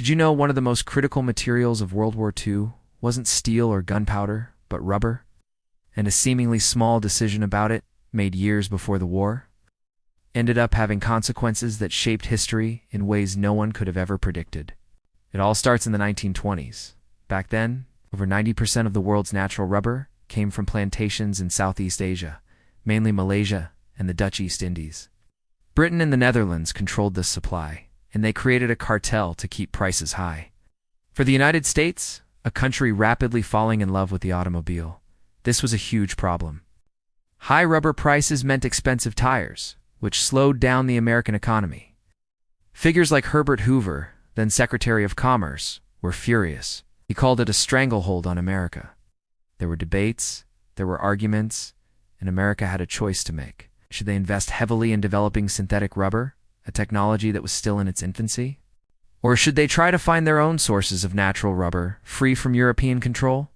Did you know one of the most critical materials of World War II wasn't steel or gunpowder, but rubber? And a seemingly small decision about it, made years before the war, ended up having consequences that shaped history in ways no one could have ever predicted. It all starts in the 1920s. Back then, over 90% of the world's natural rubber came from plantations in Southeast Asia, mainly Malaysia and the Dutch East Indies. Britain and the Netherlands controlled this supply, and they created a cartel to keep prices high. For the United States, a country rapidly falling in love with the automobile, this was a huge problem. High rubber prices meant expensive tires, which slowed down the American economy. Figures like Herbert Hoover, then Secretary of Commerce, were furious. He called it a stranglehold on America. There were debates, there were arguments, and America had a choice to make. Should they invest heavily in developing synthetic rubber, a technology that was still in its infancy? Or should they try to find their own sources of natural rubber, free from European control?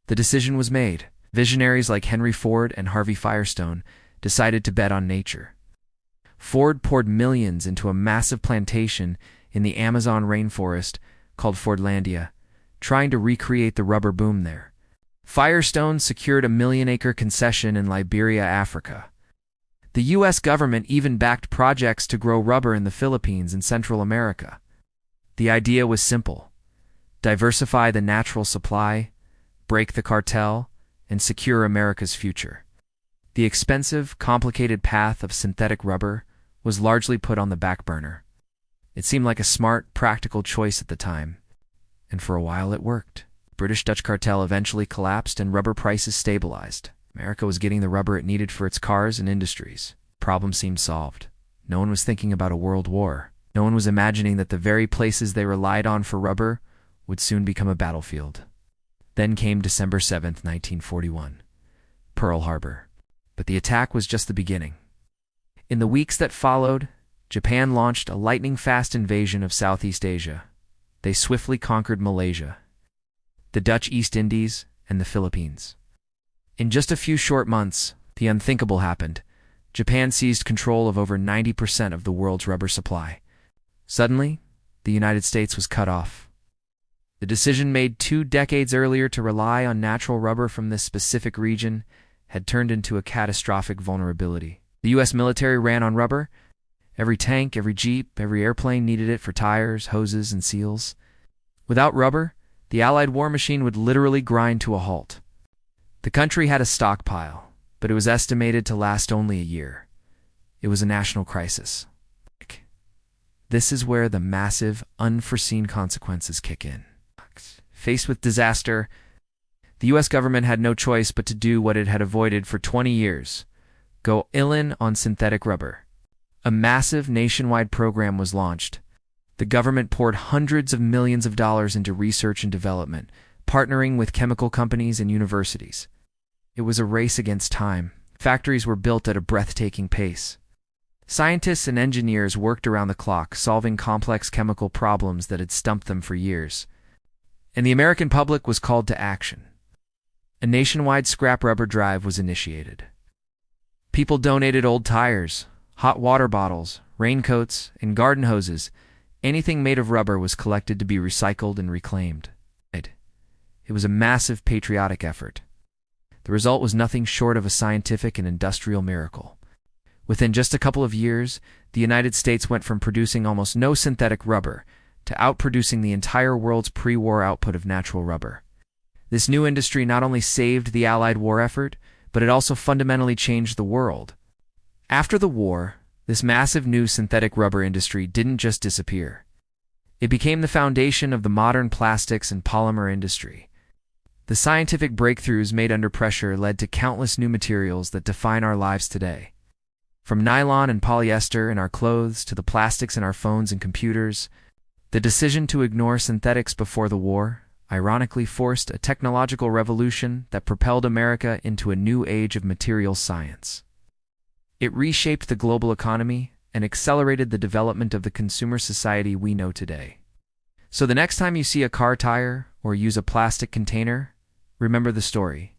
The decision was made. Visionaries like Henry Ford and Harvey Firestone decided to bet on nature. Ford poured millions into a massive plantation in the Amazon rainforest called Fordlandia, trying to recreate the rubber boom there. Firestone secured a 1-million-acre concession in Liberia, Africa. The U.S. government even backed projects to grow rubber in the Philippines and Central America. The idea was simple: diversify the natural supply, break the cartel, and secure America's future. The expensive, complicated path of synthetic rubber was largely put on the back burner. It seemed like a smart, practical choice at the time, and for a while it worked. The British-Dutch cartel eventually collapsed and rubber prices stabilized. America was getting the rubber it needed for its cars and industries. Problem seemed solved. No one was thinking about a world war. No one was imagining that the very places they relied on for rubber would soon become a battlefield. Then came December 7th, 1941, Pearl Harbor. But the attack was just the beginning. In the weeks that followed, Japan launched a lightning-fast invasion of Southeast Asia. They swiftly conquered Malaysia, the Dutch East Indies, and the Philippines. In just a few short months, the unthinkable happened. Japan seized control of over 90% of the world's rubber supply. Suddenly, the United States was cut off. The decision made 2 decades earlier to rely on natural rubber from this specific region had turned into a catastrophic vulnerability. The U.S. military ran on rubber. Every tank, every jeep, every airplane needed it for tires, hoses, and seals. Without rubber, the Allied war machine would literally grind to a halt. The country had a stockpile, but it was estimated to last only a year. It was a national crisis. This is where the massive, unforeseen consequences kick in. Faced with disaster, the U.S. government had no choice but to do what it had avoided for 20 years: go all-in on synthetic rubber. A massive nationwide program was launched. The government poured hundreds of millions of dollars into research and development, partnering with chemical companies and universities. It was a race against time. Factories were built at a breathtaking pace. Scientists and engineers worked around the clock, solving complex chemical problems that had stumped them for years. And the American public was called to action. A nationwide scrap rubber drive was initiated. People donated old tires, hot water bottles, raincoats, and garden hoses. Anything made of rubber was collected to be recycled and reclaimed. It was a massive patriotic effort. The result was nothing short of a scientific and industrial miracle. Within just a couple of years, the United States went from producing almost no synthetic rubber to outproducing the entire world's pre-war output of natural rubber. This new industry not only saved the Allied war effort, but it also fundamentally changed the world. After the war, this massive new synthetic rubber industry didn't just disappear. It became the foundation of the modern plastics and polymer industry. The scientific breakthroughs made under pressure led to countless new materials that define our lives today. From nylon and polyester in our clothes to the plastics in our phones and computers, the decision to ignore synthetics before the war ironically forced a technological revolution that propelled America into a new age of materials science. It reshaped the global economy and accelerated the development of the consumer society we know today. So the next time you see a car tire or use a plastic container, remember the story.